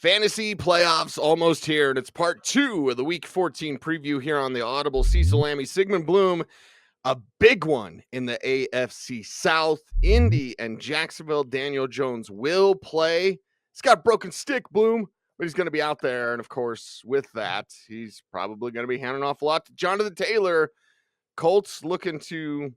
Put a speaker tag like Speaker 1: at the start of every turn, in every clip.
Speaker 1: Fantasy playoffs almost here, and it's part 2 of the Week 14 preview here on the Audible. Cecil, Lammey, Sigmund, Bloom, a big one in the AFC South. Indy and Jacksonville. Daniel Jones will play. He's got a broken stick, Bloom, but he's going to be out there. And, of course, with that, he's probably going to be handing off a lot to Jonathan Taylor. Colts looking to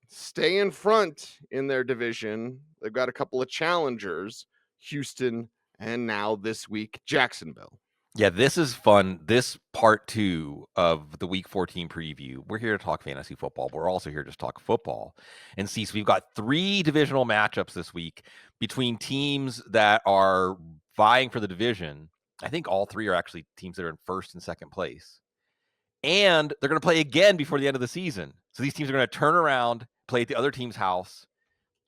Speaker 1: stay in front in their division. They've got a couple of challengers, Houston, and now this week, Jacksonville.
Speaker 2: Yeah, this is fun. This part 2 of the Week 14 preview. We're here to talk fantasy football, but we're also here to just talk football. And see, so we've got 3 divisional matchups this week between teams that are vying for the division. I think all 3 are actually teams that are in first and second place. And they're going to play again before the end of the season. So these teams are going to turn around, play at the other team's house.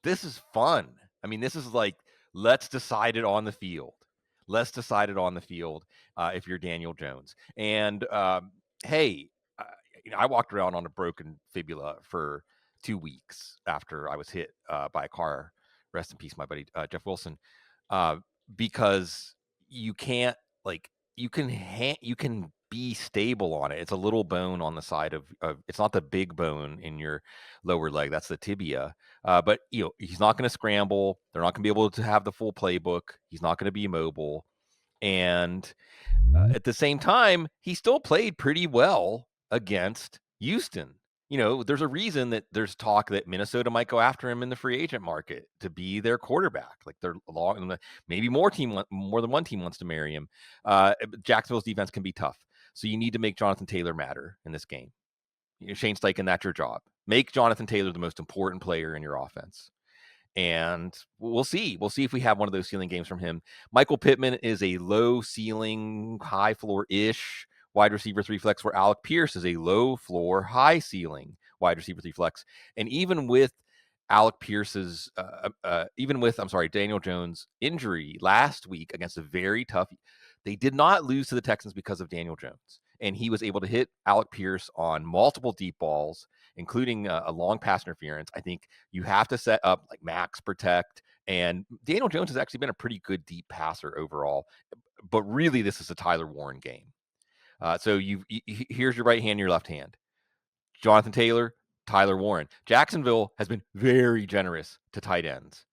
Speaker 2: This is fun. I mean, this is like, let's decide it on the field. Let's decide it on the field if you're Daniel Jones. And hey, I walked around on a broken fibula for 2 weeks after I was hit by a car. Rest in peace, my buddy Jeff Wilson. Because you can't you can be stable on it. It's a little bone on the side of it's not the big bone in your lower leg. That's the tibia. But he's not going to scramble. They're not going to be able to have the full playbook. He's not going to be mobile. And at the same time, he still played pretty well against Houston. There's a reason that there's talk that Minnesota might go after him in the free agent market to be their quarterback. Like they're long, maybe more than one team wants to marry him. Jacksonville's defense can be tough. So you need to make Jonathan Taylor matter in this game. Shane Steichen, that's your job. Make Jonathan Taylor the most important player in your offense. And we'll see. We'll see if we have one of those ceiling games from him. Michael Pittman is a low ceiling, high floor-ish wide receiver 3 flex, where Alec Pierce is a low floor, high ceiling wide receiver 3 flex. And even with Alec Pierce's, Daniel Jones' injury last week against a very tough, they did not lose to the Texans because of Daniel Jones. And he was able to hit Alec Pierce on multiple deep balls, including a long pass interference. I think you have to set up like max protect. And Daniel Jones has actually been a pretty good deep passer overall. But really, this is a Tyler Warren game. So here's your right hand, your left hand. Jonathan Taylor, Tyler Warren. Jacksonville has been very generous to tight ends.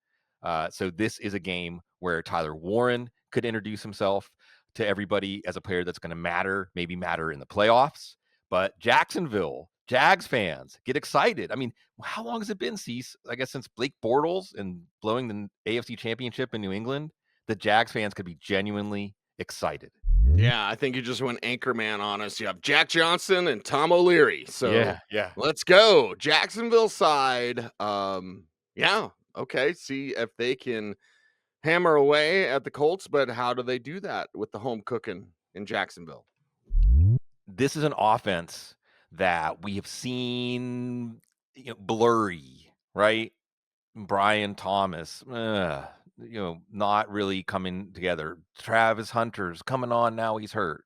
Speaker 2: So this is a game where Tyler Warren could introduce himself to everybody as a player that's going to maybe matter in the playoffs. But Jacksonville, Jags fans, get excited. I mean, how long has it been, Cease? I guess since Blake Bortles and blowing the AFC Championship in New England, the Jags fans could be genuinely excited.
Speaker 1: Yeah, I think you just went Anchorman on us. You have Jack Johnson and Tom O'Leary. So
Speaker 2: yeah.
Speaker 1: Let's go. Jacksonville side. Okay. See if they can hammer away at the Colts, but how do they do that with the home cooking in Jacksonville?
Speaker 2: This is an offense that we have seen blurry, right? Brian Thomas, not really coming together. Travis Hunter's coming on now, he's hurt.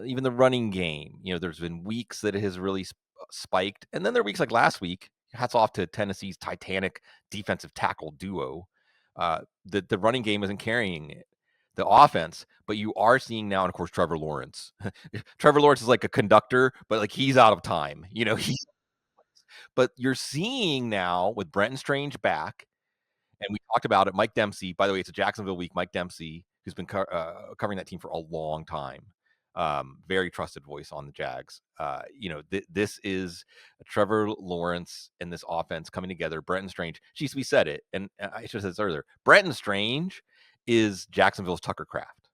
Speaker 2: Even the running game, there's been weeks that it has really spiked. And then there are weeks like last week, hats off to Tennessee's titanic defensive tackle duo. The running game isn't carrying it, the offense, but you are seeing now, and of course, Trevor Lawrence. Trevor Lawrence is like a conductor, but like he's out of time. But you're seeing now with Brenton Strange back, and we talked about it, Mike Dempsey. By the way, it's a Jacksonville week. Mike Dempsey, who's been covering that team for a long time. Very trusted voice on the Jags. This is Trevor Lawrence and this offense coming together. Brenton Strange, geez, we said it, and I should have said this earlier. Brenton Strange is Jacksonville's Tucker Kraft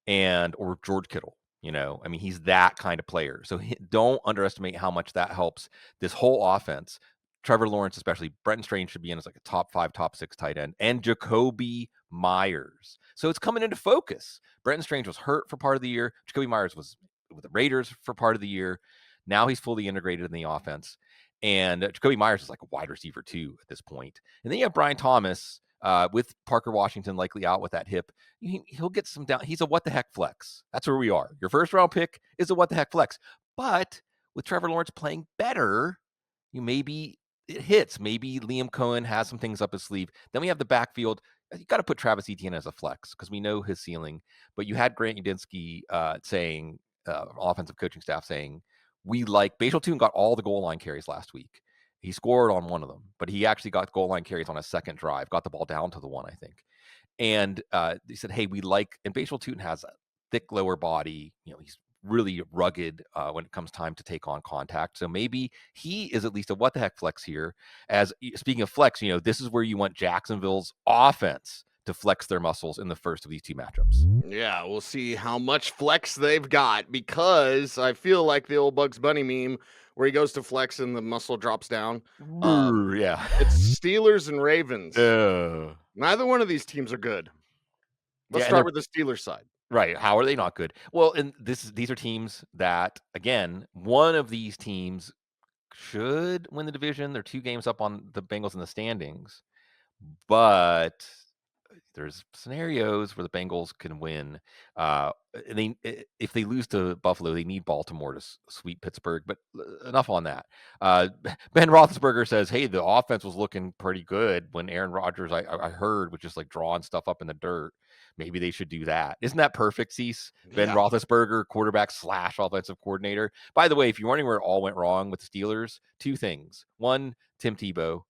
Speaker 2: or George Kittle. He's that kind of player. So don't underestimate how much that helps this whole offense. Trevor Lawrence, especially. Brenton Strange should be in as like a top 5, top 6 tight end. And Jacoby Myers. So it's coming into focus. Brenton Strange was hurt for part of the year. Jacoby Myers was with the Raiders for part of the year. Now he's fully integrated in the offense. And Jacoby Myers is like a wide receiver too at this point. And then you have Brian Thomas with Parker Washington likely out with that hip. He'll get some down. He's a what the heck flex. That's where we are. Your first round pick is a what the heck flex. But with Trevor Lawrence playing better, maybe it hits. Maybe Liam Cohen has some things up his sleeve. Then we have the backfield. you got to put Travis Etienne as a flex because we know his ceiling. But you had Grant Udinski saying, offensive coaching staff saying, we like Bajal Toon got all the goal line carries last week. He scored on one of them, but he actually got goal line carries on a second drive, got the ball down to the one, I think. And they said, hey, we like, and Bajal Toon has a thick lower body. He's really rugged when it comes time to take on contact. So maybe he is at least a what the heck flex here. As speaking of flex, this is where you want Jacksonville's offense to flex their muscles in the first of these two matchups.
Speaker 1: Yeah, we'll see how much flex they've got because I feel like the old Bugs Bunny meme where he goes to flex and the muscle drops down.
Speaker 2: Yeah.
Speaker 1: It's Steelers and Ravens. Neither one of these teams are good. Let's start with the Steelers side.
Speaker 2: Right. How are they not good? Well, and these are teams that, again, one of these teams should win the division. They're 2 games up on the Bengals in the standings, but there's scenarios where the Bengals can win. If they lose to Buffalo, they need Baltimore to sweep Pittsburgh. But enough on that. Ben Roethlisberger says, "Hey, the offense was looking pretty good when Aaron Rodgers, I heard, was just like drawing stuff up in the dirt. Maybe they should do that." Isn't that perfect, Cease? Ben Roethlisberger, quarterback / offensive coordinator. By the way, if you're wondering where it all went wrong with the Steelers, 2 things. One, Tim Tebow.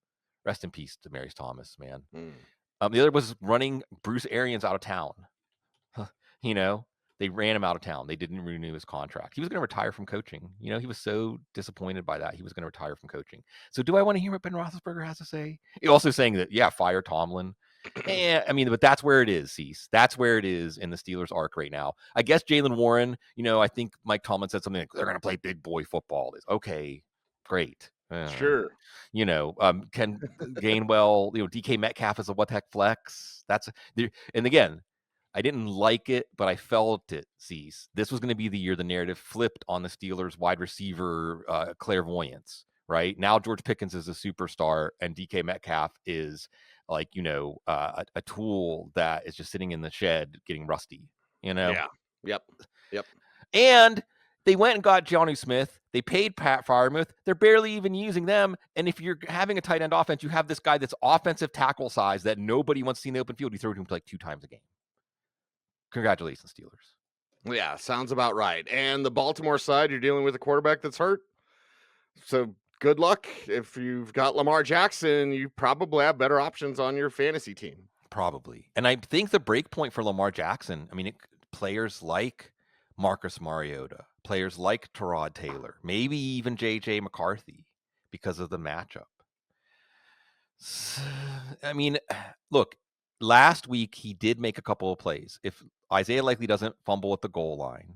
Speaker 2: Rest in peace to Demaryius Thomas, man. The other was running Bruce Arians out of town. They ran him out of town. They didn't renew his contract. He was going to retire from coaching. He was so disappointed by that. He was going to retire from coaching. So do I want to hear what Ben Roethlisberger has to say? Also saying that, yeah, fire Tomlin. But that's where it is, Cease. That's where it is in the Steelers' arc right now. I guess Jaylen Warren, I think Mike Tomlin said something like, they're going to play big boy football. Okay, great.
Speaker 1: Sure.
Speaker 2: Ken Gainwell, DK Metcalf is a what the heck flex. And again, I didn't like it, but I felt it, Cease. This was going to be the year the narrative flipped on the Steelers wide receiver clairvoyance, right? Now George Pickens is a superstar and DK Metcalf is like, a tool that is just sitting in the shed getting rusty,
Speaker 1: Yeah. Yep.
Speaker 2: And they went and got Jonnu Smith. They paid Pat Freiermuth. They're barely even using them. And if you're having a tight end offense, you have this guy that's offensive tackle size that nobody wants to see in the open field. You throw it to him like 2 times a game. Congratulations, Steelers.
Speaker 1: Yeah, sounds about right. And the Baltimore side, you're dealing with a quarterback that's hurt. So good luck. If you've got Lamar Jackson, you probably have better options on your fantasy team.
Speaker 2: Probably. And I think the break point for Lamar Jackson, players like Marcus Mariota, players like Tyrod Taylor, maybe even J.J. McCarthy because of the matchup. Look, last week he did make a couple of plays. If Isaiah Likely doesn't fumble at the goal line,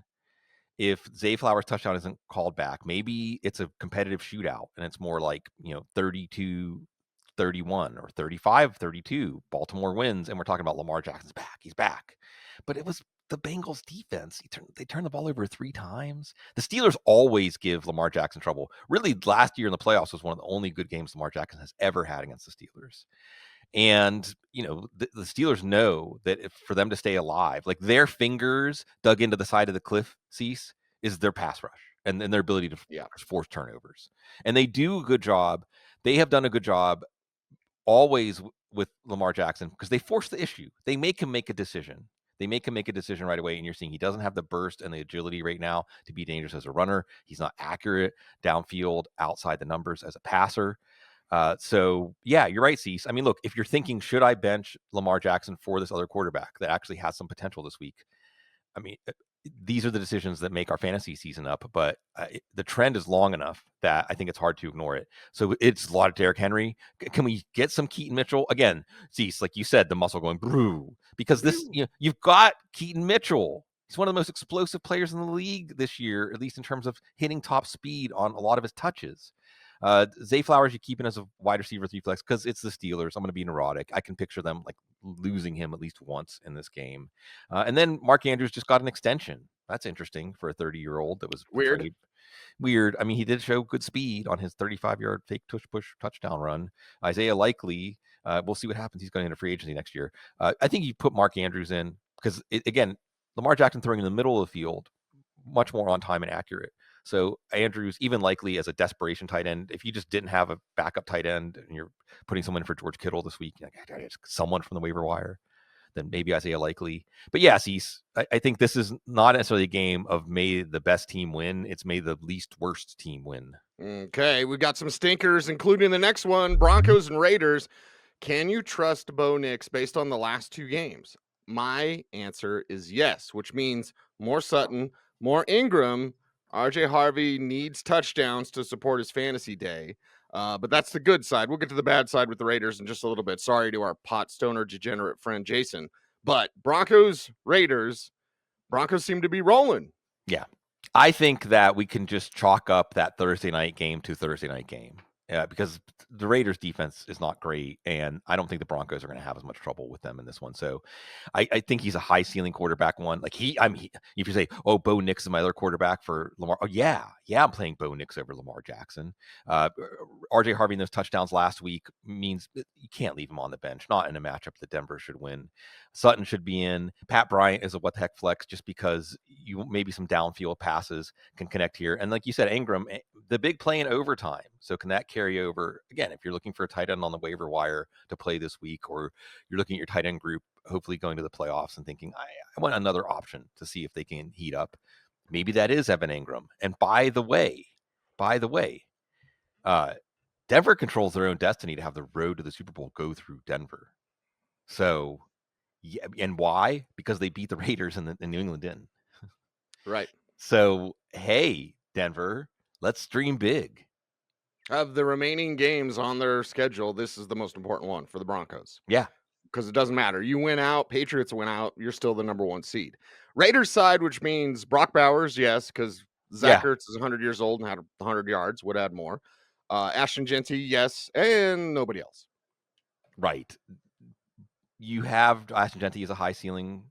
Speaker 2: if Zay Flowers' touchdown isn't called back, maybe it's a competitive shootout and it's more like, 32-31 or 35-32. Baltimore wins, and we're talking about Lamar Jackson's back. He's back. But it was the Bengals defense. They turned the ball over 3 times. The Steelers always give Lamar Jackson trouble. Really, last year in the playoffs was one of the only good games Lamar Jackson has ever had against the Steelers. And, the Steelers know that for them to stay alive, like their fingers dug into the side of the cliff, Cease, is their pass rush and their ability to force turnovers. And they do a good job. They have done a good job always with Lamar Jackson because they force the issue. They make him make a decision. They make him make a decision right away, and you're seeing he doesn't have the burst and the agility right now to be dangerous as a runner. He's not accurate downfield outside the numbers as a passer. So, yeah, you're right, Cease. Look, if you're thinking, should I bench Lamar Jackson for this other quarterback that actually has some potential this week? These are the decisions that make our fantasy season up, but the trend is long enough that I think it's hard to ignore it. So it's a lot of Derrick Henry. Can we get some Keaton Mitchell? Again, Cease, like you said, the muscle going, brew, because you've got Keaton Mitchell. He's one of the most explosive players in the league this year, at least in terms of hitting top speed on a lot of his touches. Zay Flowers, you keep in as a wide receiver 3 flex because it's the Steelers. I'm going to be neurotic. I can picture them like losing him at least once in this game. And then Mark Andrews just got an extension. That's interesting for a 30-year-old. That was
Speaker 1: weird.
Speaker 2: He did show good speed on his 35-yard fake push touchdown run. Isaiah Likely, we'll see what happens. He's going into free agency next year. I think you put Mark Andrews in because, again, Lamar Jackson throwing in the middle of the field, much more on time and accurate. So Andrews, even Likely as a desperation tight end, if you just didn't have a backup tight end and you're putting someone for George Kittle this week, someone from the waiver wire, than maybe Isaiah Likely. But yes, I think this is not necessarily a game of may the best team win. It's may the least worst team win.
Speaker 1: Okay, we got some stinkers, including the next one, Broncos and Raiders. Can you trust Bo Nix based on the last two games? My answer is yes, which means more Sutton, more Ingram. RJ Harvey needs touchdowns to support his fantasy day. But that's the good side. We'll get to the bad side with the Raiders in just a little bit. Sorry to our pot stoner degenerate friend Jason. But Broncos, Raiders, Broncos seem to be rolling.
Speaker 2: Yeah. I think that we can just chalk up that Thursday night game to Thursday night game because the Raiders defense is not great. And I don't think the Broncos are going to have as much trouble with them in this one. So I think he's a high ceiling quarterback one. Like if you say, oh, Bo Nix is my other quarterback for Lamar. Oh yeah. I'm playing Bo Nix over Lamar Jackson. RJ Harvey in those touchdowns last week means you can't leave him on the bench, not in a matchup that Denver should win. Sutton should be in. Pat Bryant is a what the heck flex just because you maybe some downfield passes can connect here. And like you said, Ingram, the big play in overtime. So can that carry over? Again, if you're looking for a tight end on the waiver wire to play this week, or you're looking at your tight end group, hopefully going to the playoffs and thinking, I want another option to see if they can heat up. Maybe that is Evan Ingram. And by the way, Denver controls their own destiny to have the road to the Super Bowl go through Denver. So, yeah, and why? Because they beat the Raiders and New England didn't.
Speaker 1: Right.
Speaker 2: So, hey, Denver, let's dream big.
Speaker 1: Of the remaining games on their schedule, this is the most important one for the Broncos.
Speaker 2: Yeah.
Speaker 1: Because it doesn't matter. You win out, Patriots win out, you're still the number one seed. Raiders side, which means Brock Bowers, yes, because Zach Ertz is 100 years old and had 100 yards, would add more. Ashton Genty, yes, and nobody else.
Speaker 2: Right. You have Ashton Genty as a high ceiling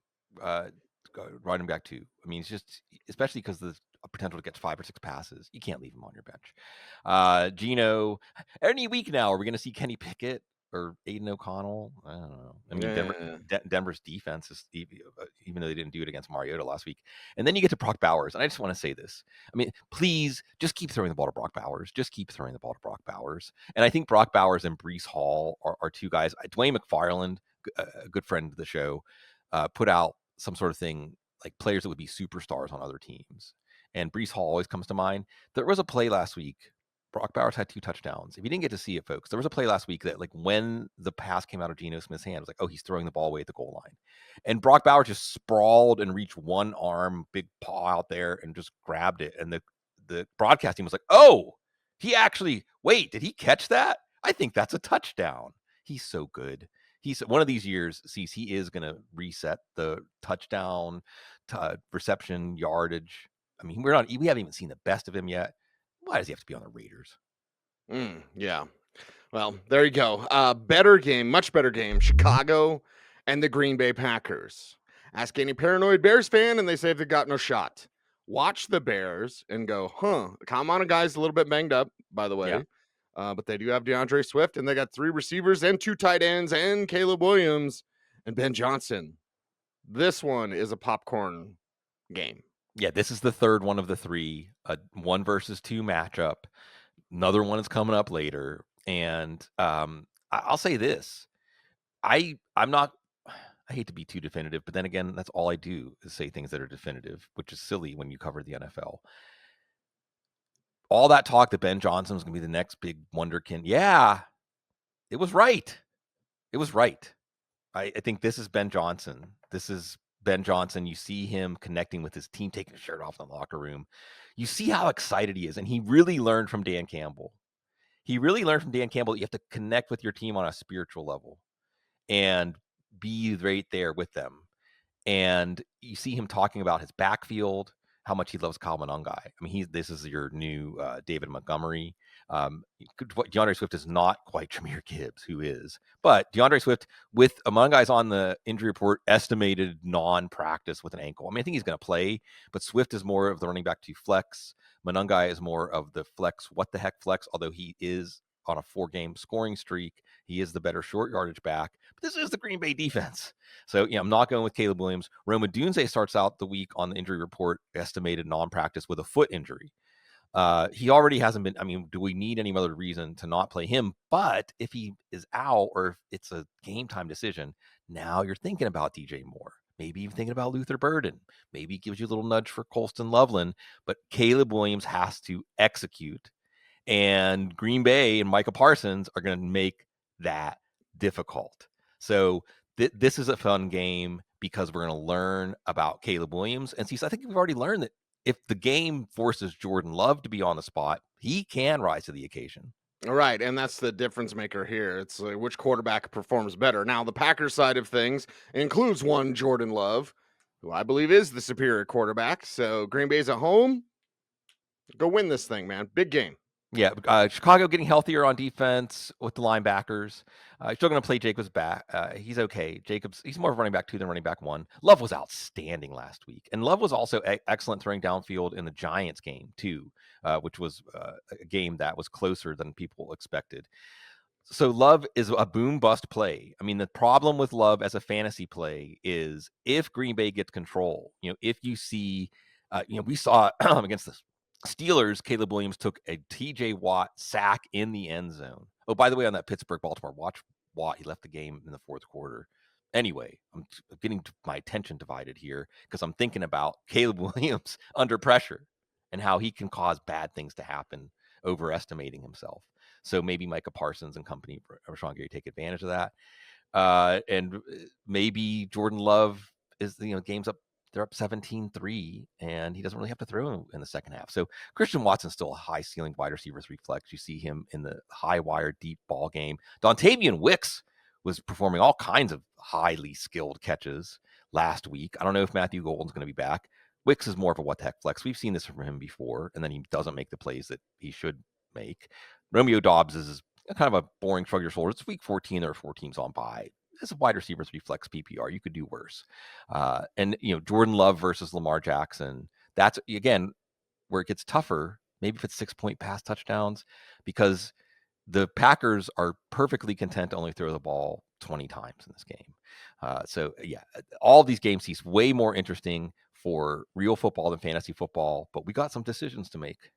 Speaker 2: running back too. I mean, it's just, especially because the potential to get 5 or 6 passes, you can't leave him on your bench. Gino, any week now, are we going to see Kenny Pickett or Aiden O'Connell? I don't know. I mean, Denver's defense is, even though they didn't do it against Mariota last week. And then you get to Brock Bowers. And I just want to say this. I mean, please just keep throwing the ball to Brock Bowers. And I think Brock Bowers and Breece Hall are two guys. Dwayne McFarland, a good friend of the show, put out some sort of thing like players that would be superstars on other teams. And Breece Hall always comes to mind. There was a play last week. Brock Bowers had 2 touchdowns. If you didn't get to see it, folks, there was a play last week that, like, when the pass came out of Geno Smith's hand, it was like, oh, he's throwing the ball away at the goal line. And Brock Bowers just sprawled and reached one arm, big paw out there, and just grabbed it. And the broadcast team was like, oh, did he catch that? I think that's a touchdown. He's so good. He's one of these years, he is going to reset the touchdown, reception, yardage. I mean, we haven't even seen the best of him yet. Why does he have to be on the Raiders?
Speaker 1: Yeah. Well, there you go. Better game, much better game. Chicago and the Green Bay Packers. Ask any paranoid Bears fan, and they say they've got no shot. Watch the Bears and go, Kamana guy's a little bit banged up, by the way. Yeah. But they do have DeAndre Swift, and they got 3 receivers and 2 tight ends and Caleb Williams and Ben Johnson. This one is a popcorn game.
Speaker 2: Yeah, this is the third one of the 3, a 1 versus 2 matchup. Another one is coming up later. And I'll say this. I hate to be too definitive, but then again, that's all I do is say things that are definitive, which is silly when you cover the NFL. All that talk that Ben Johnson was going to be the next big wonderkind. Yeah, it was right. I think this is Ben Johnson. You see him connecting with his team, taking his shirt off in the locker room. You see how excited he is. And he really learned from Dan Campbell. You have to connect with your team on a spiritual level and be right there with them. And you see him talking about his backfield, how much he loves Kyle Monangai. I mean, this is your new David Montgomery. DeAndre Swift is not quite Jahmyr Gibbs, who is. But DeAndre Swift, with Monangai's on the injury report, estimated non-practice with an ankle. I mean, I think he's going to play, but Swift is more of the running back to flex. Monangai is more of the flex, what the heck flex, although he is on a 4-game scoring streak. He is the better short yardage back. But this is the Green Bay defense. So, I'm not going with Caleb Williams. Roma Dunze starts out the week on the injury report, estimated non-practice with a foot injury. He already hasn't been. I mean, do we need any other reason to not play him? But if he is out or if it's a game time decision, now you're thinking about DJ Moore. Maybe even thinking about Luther Burden. Maybe it gives you a little nudge for Colston Loveland. But Caleb Williams has to execute. And Green Bay and Micah Parsons are going to make that difficult. So this is a fun game because we're going to learn about Caleb Williams. And see, so I think we've already learned that if the game forces Jordan Love to be on the spot, he can rise to the occasion.
Speaker 1: All right, and that's the difference maker here. It's which quarterback performs better. Now, the Packers side of things includes one Jordan Love, who I believe is the superior quarterback. So Green Bay's at home. Go win this thing, man. Big game.
Speaker 2: Yeah, Chicago getting healthier on defense with the linebackers. Still going to play Jacobs back. He's okay. Jacobs, he's more of running back 2 than running back 1. Love was outstanding last week. And Love was also excellent throwing downfield in the Giants game, too, which was a game that was closer than people expected. So Love is a boom bust play. I mean, the problem with Love as a fantasy play is if Green Bay gets control, if you see, we saw against the Steelers, Caleb Williams took a TJ Watt sack in the end zone. Oh, by the way, on that Pittsburgh-Baltimore, watch Watt. He left the game in the fourth quarter. Anyway, I'm getting my attention divided here because I'm thinking about Caleb Williams under pressure and how he can cause bad things to happen, overestimating himself. So maybe Micah Parsons and company, Rashawn Gary, take advantage of that. And maybe Jordan Love is, game's up. They're up 17-3, and he doesn't really have to throw in the second half. So Christian Watson's still a high ceiling wide receiver 3 flex. You see him in the high wire deep ball game. Dontavian Wicks was performing all kinds of highly skilled catches last week. I don't know if Matthew Golden's going to be back. Wicks is more of a what the heck flex. We've seen this from him before, and then he doesn't make the plays that he should make. Romeo Dobbs is kind of a boring shrug your shoulders. It's week 14. There are 4 teams on bye. As a wide receiver 3 flex PPR, you could do worse. And Jordan Love versus Lamar Jackson. That's again where it gets tougher. Maybe if it's 6-point pass touchdowns, because the Packers are perfectly content to only throw the ball 20 times in this game. So all these games seem way more interesting for real football than fantasy football. But we got some decisions to make.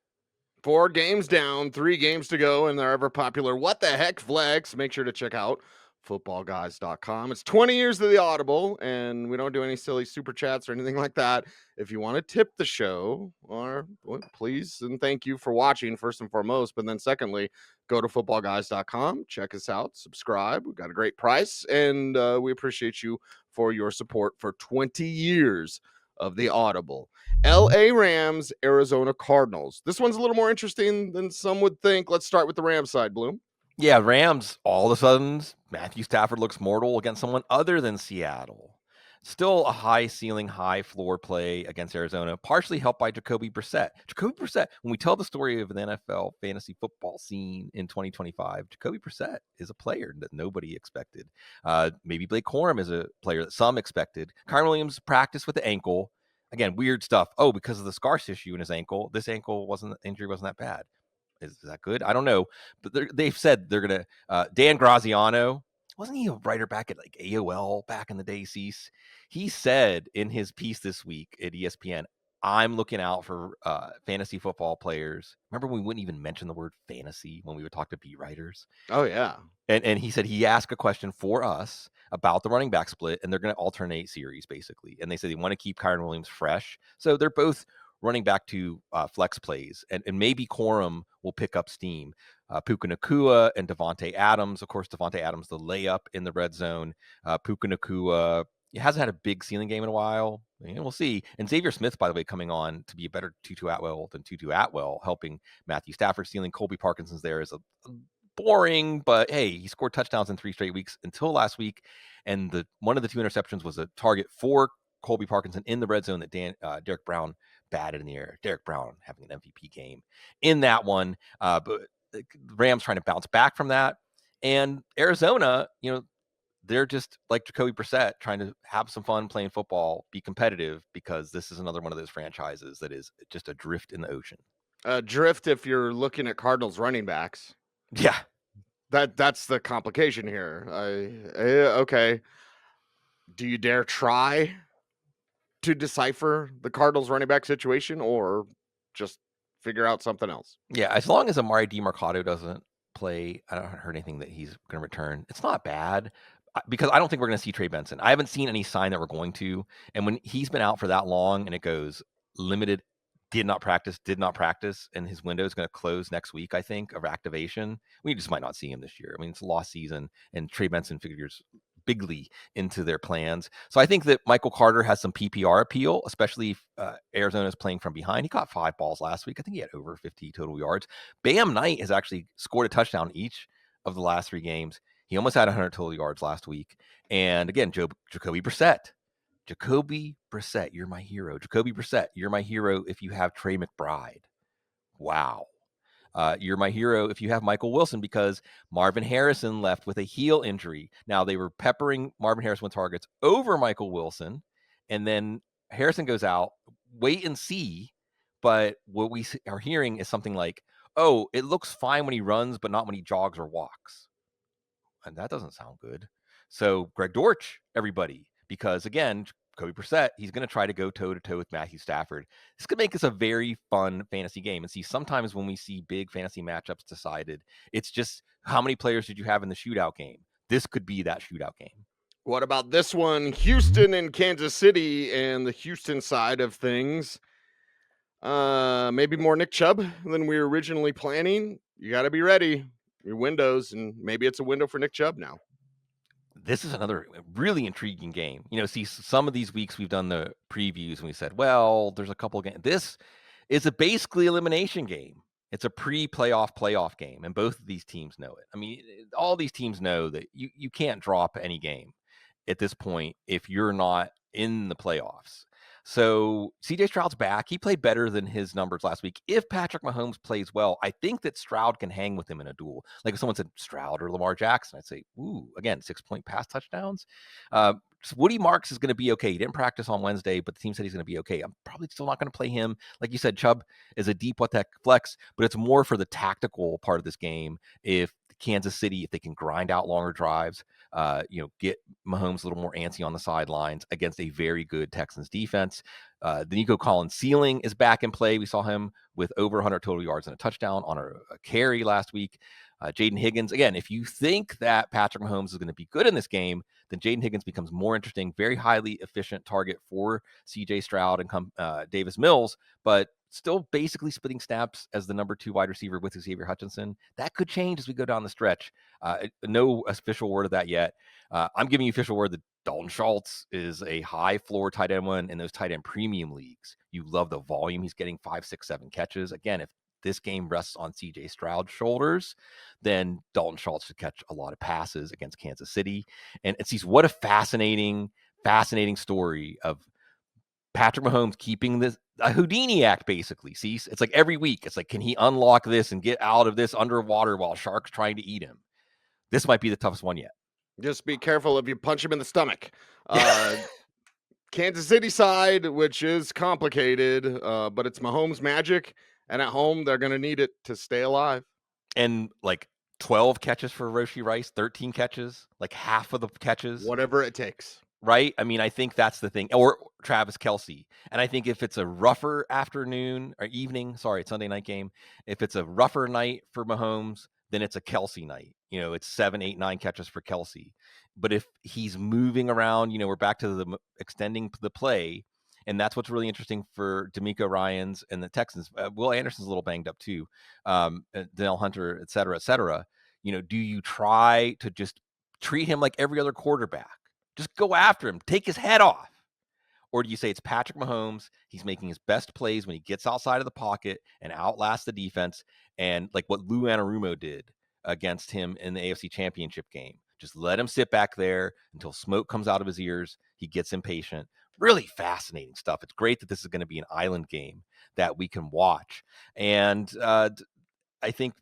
Speaker 1: 4 games down, 3 games to go, and they're ever popular What the Heck flex. Make sure to check out footballguys.com. It's 20 years of the Audible, and we don't do any silly super chats or anything like that. If you want to tip the show, or please and thank you for watching, first and foremost. But then secondly, go to footballguys.com, check us out, subscribe. We've got a great price, and we appreciate you for your support for 20 years of the Audible. LA Rams, Arizona Cardinals. This one's a little more interesting than some would think. Let's start with the Rams side, Bloom.
Speaker 2: Yeah, Rams, all of a sudden, Matthew Stafford looks mortal against someone other than Seattle. Still a high ceiling, high floor play against Arizona, partially helped by Jacoby Brissett. Jacoby Brissett, when we tell the story of the NFL fantasy football scene in 2025, Jacoby Brissett is a player that nobody expected. Maybe Blake Corum is a player that some expected. Kyren Williams practiced with the ankle. Again, weird stuff. Oh, because of the scar tissue in his ankle, this injury wasn't that bad. Is that good? I don't know. But they've said they're going to Dan Graziano, wasn't he a writer back at like AOL back in the day, Cease? He said in his piece this week at ESPN, I'm looking out for fantasy football players. Remember when we wouldn't even mention the word fantasy when we would talk to beat writers?
Speaker 1: Oh, yeah.
Speaker 2: And he said he asked a question for us about the running back split, and they're going to alternate series, basically. And they said they want to keep Kyren Williams fresh. So they're both running back to flex plays, and maybe Corum will pick up steam. Puka Nacua and Devontae Adams. Of course, Devontae Adams, the layup in the red zone. Puka Nacua, he hasn't had a big ceiling game in a while. We'll see. And Xavier Smith, by the way, coming on to be a better Tutu Atwell than Tutu Atwell, helping Matthew Stafford ceiling. Colby Parkinson's there is a boring, but hey, he scored touchdowns in 3 straight weeks until last week. And one of the 2 interceptions was a target for Colby Parkinson in the red zone that Derek Brown batted in the air. Derek Brown having an MVP game in that one. But the Rams trying to bounce back from that. And Arizona, they're just like Jacoby Brissett, trying to have some fun playing football, be competitive, because this is another one of those franchises that is just adrift in the ocean.
Speaker 1: Drift if you're looking at Cardinals running backs.
Speaker 2: Yeah.
Speaker 1: That's the complication here. Okay. Do you dare try to decipher the Cardinals running back situation, or just figure out something else.
Speaker 2: Yeah, as long as Amari DiMercado doesn't play, I haven't heard anything that he's going to return. It's not bad because I don't think we're going to see Trey Benson. I haven't seen any sign that we're going to. And when he's been out for that long and it goes limited, did not practice, and his window is going to close next week, I think, of activation, we just might not see him this year. I mean, it's a lost season, and Trey Benson figures bigly into their plans. So I think that Michael Carter has some PPR appeal, especially if Arizona is playing from behind. He caught 5 balls last week. I think he had over 50 total yards. Bam Knight has actually scored a touchdown each of the last 3 games. He almost had 100 total yards last week. And again, Jacoby Brissett. You're my hero. Jacoby Brissett, you're my hero if you have Trey McBride. Wow. You're my hero if you have Michael Wilson, because Marvin Harrison left with a heel injury. Now, they were peppering Marvin Harrison with targets over Michael Wilson, and then Harrison goes out. Wait and see. But what we are hearing is something like, oh, it looks fine when he runs, but not when he jogs or walks. And that doesn't sound good. So Greg Dortch, everybody, because again, Kobe Brissett, he's going to try to go toe-to-toe with Matthew Stafford. This could make this a very fun fantasy game. And see, sometimes when we see big fantasy matchups decided, it's just how many players did you have in the shootout game? This could be that shootout game.
Speaker 1: What about this one? Houston and Kansas City, and the Houston side of things. Maybe more Nick Chubb than we were originally planning. You got to be ready. Your windows, and maybe it's a window for Nick Chubb now.
Speaker 2: This is another really intriguing game. See, some of these weeks we've done the previews and we said, well, there's a couple games. This is a basically elimination game. It's a playoff game, and both of these teams know it. I mean, all these teams know that you can't drop any game at this point if you're not in the playoffs. So CJ Stroud's back. He played better than his numbers last week. If Patrick Mahomes plays well, I think that Stroud can hang with him in a duel. Like if someone said Stroud or Lamar Jackson, I'd say, ooh, again, 6-point pass touchdowns. Woody Marks is going to be okay. He didn't practice on Wednesday, but the team said he's going to be okay. I'm probably still not going to play him. Like you said, Chubb is a deep what-tech flex, but it's more for the tactical part of this game. If Kansas City, if they can grind out longer drives, get Mahomes a little more antsy on the sidelines against a very good Texans defense. The Nico Collins ceiling is back in play. We saw him with over 100 total yards and a touchdown on a carry last week. Jaden Higgins, again, if you think that Patrick Mahomes is going to be good in this game, then Jaden Higgins becomes more interesting. Very highly efficient target for CJ Stroud and Davis Mills, but still basically splitting snaps as the number 2 wide receiver with Xavier Hutchinson. That could change as we go down the stretch. No official word of that yet. I'm giving you official word that Dalton Schultz is a high floor tight end one in those tight end premium leagues. You love the volume. He's getting 5, 6, 7 catches. Again, if this game rests on CJ Stroud's shoulders, then Dalton Schultz should catch a lot of passes against Kansas City. And it sees what a fascinating story of Patrick Mahomes keeping this a Houdini act, basically. See, it's like every week, it's like, can he unlock this and get out of this underwater while sharks trying to eat him? This might be the toughest one yet.
Speaker 1: Just be careful if you punch him in the stomach. Kansas City side, which is complicated, but it's Mahomes magic, and at home they're going to need it to stay alive.
Speaker 2: And like 12 catches for Rashee Rice, 13 catches, like half of the catches.
Speaker 1: Whatever it takes.
Speaker 2: Right? I mean, I think that's the thing. Or Travis Kelce. And I think if it's a rougher afternoon or evening, it's Sunday night game. If it's a rougher night for Mahomes, then it's a Kelce night. It's 7, 8, 9 catches for Kelce. But if he's moving around, we're back to the extending the play. And that's what's really interesting for D'Amico Ryans and the Texans. Will Anderson's a little banged up too. Danielle Hunter, et cetera, et cetera. Do you try to just treat him like every other quarterback? Just go after him. Take his head off. Or do you say it's Patrick Mahomes? He's making his best plays when he gets outside of the pocket and outlasts the defense. And like what Lou Anarumo did against him in the AFC Championship game. Just let him sit back there until smoke comes out of his ears. He gets impatient. Really fascinating stuff. It's great that this is going to be an island game that we can watch. And I think,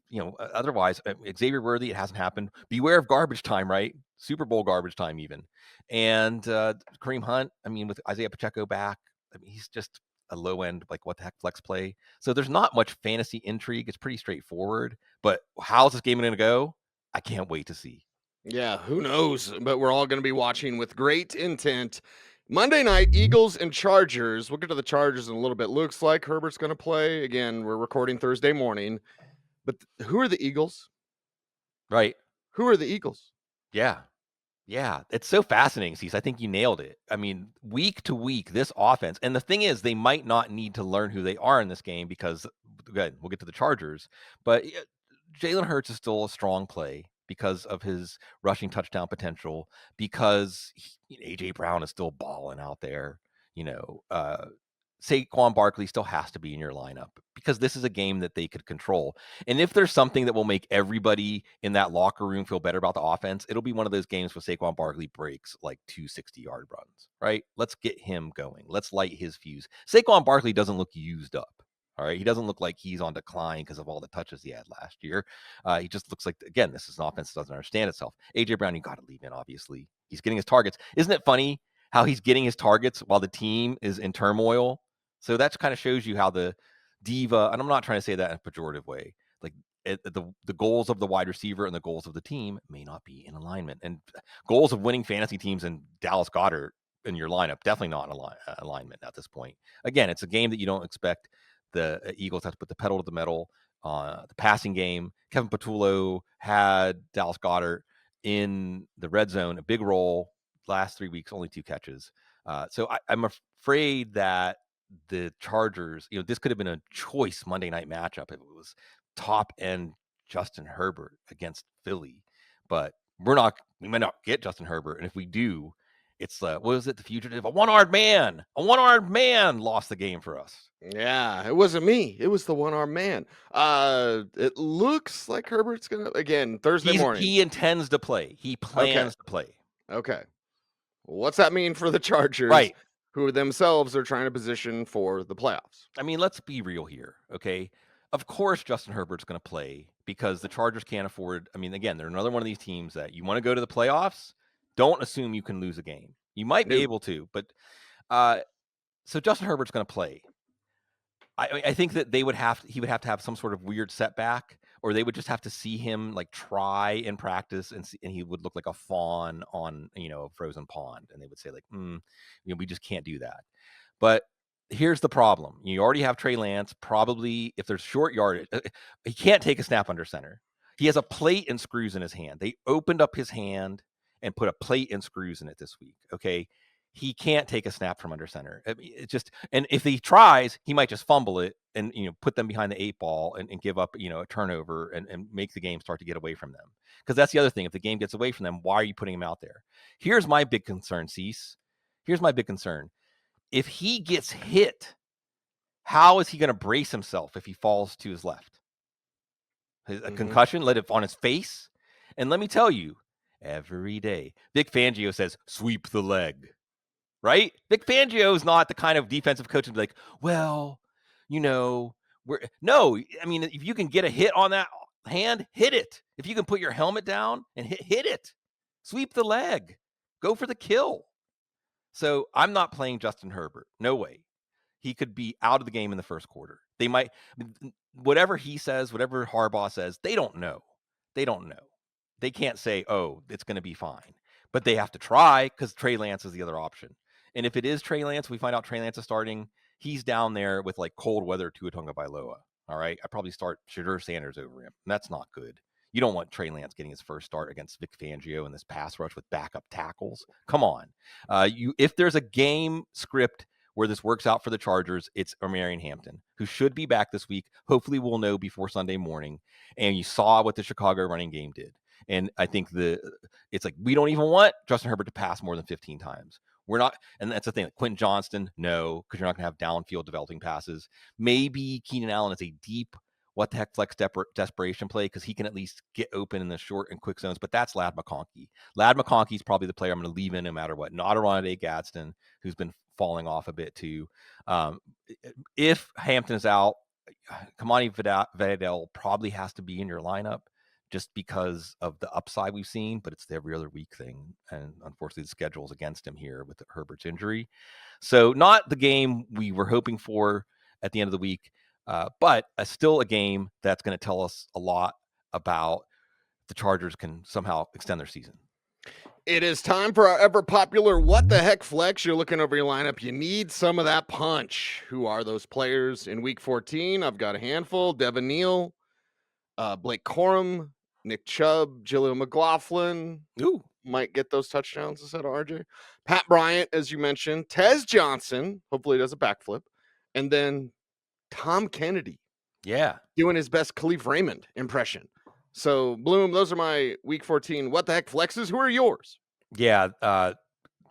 Speaker 2: otherwise, Xavier Worthy, it hasn't happened. Beware of garbage time, right? Super Bowl garbage time even. And Kareem Hunt, with Isaiah Pacheco back, he's just a low end, like what the heck flex play. So there's not much fantasy intrigue. It's pretty straightforward. But how's this game going to go? I can't wait to see.
Speaker 1: Yeah, who knows? But we're all going to be watching with great intent Monday night, Eagles and Chargers. We'll get to the Chargers in a little bit. Looks like Herbert's going to play. Again, we're recording Thursday morning. But who are the Eagles?
Speaker 2: Right.
Speaker 1: Who are the Eagles?
Speaker 2: Yeah. Yeah. It's so fascinating, Cease. I think you nailed it. I mean, week to week, this offense. And the thing is, they might not need to learn who they are in this game because, again, we'll get to the Chargers. But Jalen Hurts is still a strong play because of his rushing touchdown potential, because A.J. Brown is still balling out there. Saquon Barkley still has to be in your lineup because this is a game that they could control. And if there's something that will make everybody in that locker room feel better about the offense, it'll be one of those games where Saquon Barkley breaks like 260-yard runs, right? Let's get him going. Let's light his fuse. Saquon Barkley doesn't look used up. All right. He doesn't look like he's on decline because of all the touches he had last year. He just looks like, again, this is an offense that doesn't understand itself. A.J. Brown, you got to leave in, obviously. He's getting his targets. Isn't it funny how he's getting his targets while the team is in turmoil? So that kind of shows you how the diva, and I'm not trying to say that in a pejorative way, like the goals of the wide receiver and the goals of the team may not be in alignment. And goals of winning fantasy teams and Dallas Goedert in your lineup, definitely not in alignment at this point. Again, it's a game that you don't expect the Eagles have to put the pedal to the metal. The passing game, Kevin Patullo had Dallas Goedert in the red zone, a big role. Last 3 weeks, only 2 catches. So I'm afraid that the Chargers, this could have been a choice Monday night matchup if it was top end Justin Herbert against Philly. But we might not get Justin Herbert. And if we do, it's what was it? The fugitive, a one-armed man lost the game for us.
Speaker 1: Yeah, it wasn't me. It was the one-armed man. It looks like Herbert's gonna again Thursday morning.
Speaker 2: He intends to play. He plans to play.
Speaker 1: Okay. What's that mean for the Chargers?
Speaker 2: Right.
Speaker 1: Who themselves are trying to position for the playoffs.
Speaker 2: I mean, let's be real here, okay? Of course, Justin Herbert's going to play because the Chargers can't afford. I mean, again, they're another one of these teams that you want to go to the playoffs. Don't assume you can lose a game. You might be able to, but so Justin Herbert's going to play. I think that he would have to have some sort of weird setback, or they would just have to see him like try in practice and he would look like a fawn on a frozen pond, and they would say like, we just can't do that. But here's the problem: you already have Trey Lance. Probably, if there's short yardage, he can't take a snap under center. He has a plate and screws in his hand. They opened up his hand and put a plate and screws in it this week. Okay. He can't take a snap from under center. I mean, it's just, and if he tries, he might just fumble it and put them behind the 8 ball and give up a turnover and make the game start to get away from them. Because that's the other thing. If the game gets away from them, why are you putting him out there? Here's my big concern, Cease. Here's my big concern. If he gets hit, how is he going to brace himself if he falls to his left? A concussion, let it on his face. And let me tell you, every day, Vic Fangio says, sweep the leg. Right? Vic Fangio is not the kind of defensive coach to be like, well, no. I mean, if you can get a hit on that hand, hit it. If you can put your helmet down and hit it, sweep the leg, go for the kill. So I'm not playing Justin Herbert. No way. He could be out of the game in the first quarter. They might, whatever he says, whatever Harbaugh says, they don't know. They can't say, oh, it's going to be fine. But they have to try because Trey Lance is the other option. And if it is Trey Lance, we find out Trey Lance is starting, he's down there with like cold weather Tua Tagovailoa. All right. I probably start Shadur Sanders over him. And that's not good. You don't want Trey Lance getting his first start against Vic Fangio in this pass rush with backup tackles. Come on. If there's a game script where this works out for the Chargers, it's Omarion Hampton, who should be back this week. Hopefully we'll know before Sunday morning. And you saw what the Chicago running game did. And I think it's like, we don't even want Justin Herbert to pass more than 15 times. We're not, and that's the thing. Like Quentin Johnston, no, because you're not going to have downfield developing passes. Maybe Keenan Allen is a deep, what the heck, flex desperation play because he can at least get open in the short and quick zones. But that's Ladd McConkey. Ladd McConkey's probably the player I'm going to leave in no matter what. Not a Ronald Gadsden, who's been falling off a bit too. If Hampton is out, Kamani Vidal probably has to be in your lineup, just because of the upside we've seen, but it's the every other week thing. And unfortunately, the schedule's against him here with Herbert's injury. So not the game we were hoping for at the end of the week, but still a game that's going to tell us a lot about the Chargers can somehow extend their season.
Speaker 1: It is time for our ever popular What the Heck Flex. You're looking over your lineup. You need some of that punch. Who are those players in week 14? I've got a handful. Devin Neal, Blake Corum, Nick Chubb, Jaleel McLaughlin.
Speaker 2: Ooh,
Speaker 1: Might get those touchdowns instead of RJ. Pat Bryant, as you mentioned. Tez Johnson. Hopefully he does a backflip. And then Tom Kennedy
Speaker 2: yeah.
Speaker 1: doing his best Khalif Raymond impression. So, Bloom, those are my week 14 What the Heck Flexes. Who are yours?
Speaker 2: Yeah,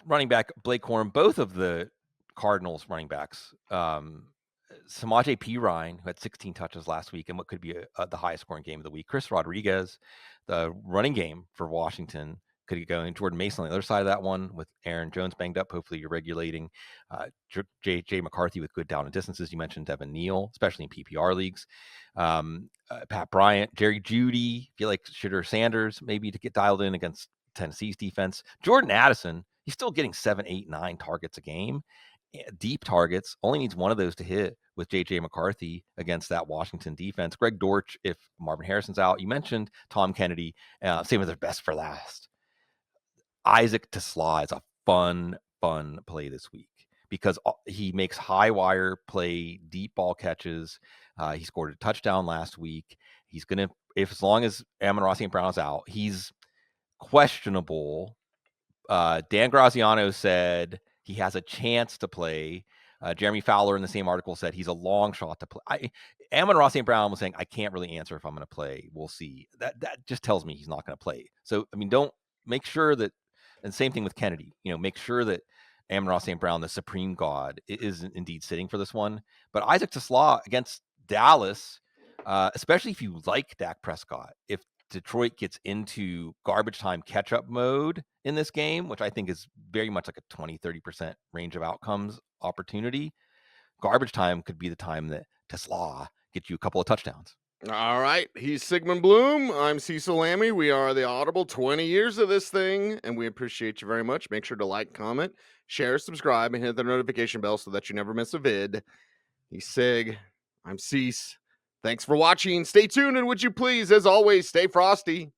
Speaker 2: running back Blake Corum, both of the Cardinals running backs. Samaje Perine, who had 16 touches last week and what could be the highest scoring game of the week. Chris Rodriguez, the running game for Washington, could get going. Jordan Mason on the other side of that one with Aaron Jones banged up. Hopefully you're regulating. J.J. McCarthy with good down and distances. You mentioned Devin Neal, especially in PPR leagues. Pat Bryant, Jerry Jeudy, feel like Shitter Sanders maybe to get dialed in against Tennessee's defense. Jordan Addison, he's still getting 7, 8, 9 targets a game. Deep targets, only needs one of those to hit with J.J. McCarthy against that Washington defense. Greg Dortch, if Marvin Harrison's out. You mentioned Tom Kennedy, same with their best for last. Isaac Tesla is a fun play this week because he makes high wire play, deep ball catches. He scored a touchdown last week. He's going to, as long as Amon-Ra St. Brown is out, he's questionable. Dan Graziano said he has a chance to play. Jeremy Fowler in the same article said he's a long shot to play. Amon-Ra St. Brown was saying, I can't really answer if I'm going to play. We'll see. That just tells me he's not going to play. So, I mean, don't make sure that, and same thing with Kennedy, make sure that Amon-Ra St. Brown, the supreme god, is indeed sitting for this one. But Isaac Tesla against Dallas, especially if you like Dak Prescott, if Detroit gets into garbage time catch-up mode in this game, which I think is very much like a 20-30% range of outcomes opportunity, garbage time could be the time that Tesla gets you a couple of touchdowns.
Speaker 1: All right. He's Sigmund Bloom. I'm Cecil Lammey. We are the Audible, 20 years of this thing, and we appreciate you very much. Make sure to like, comment, share, subscribe, and hit the notification bell so that you never miss a vid. He's Sig. I'm Cease. Thanks for watching. Stay tuned, and would you please, as always, stay frosty.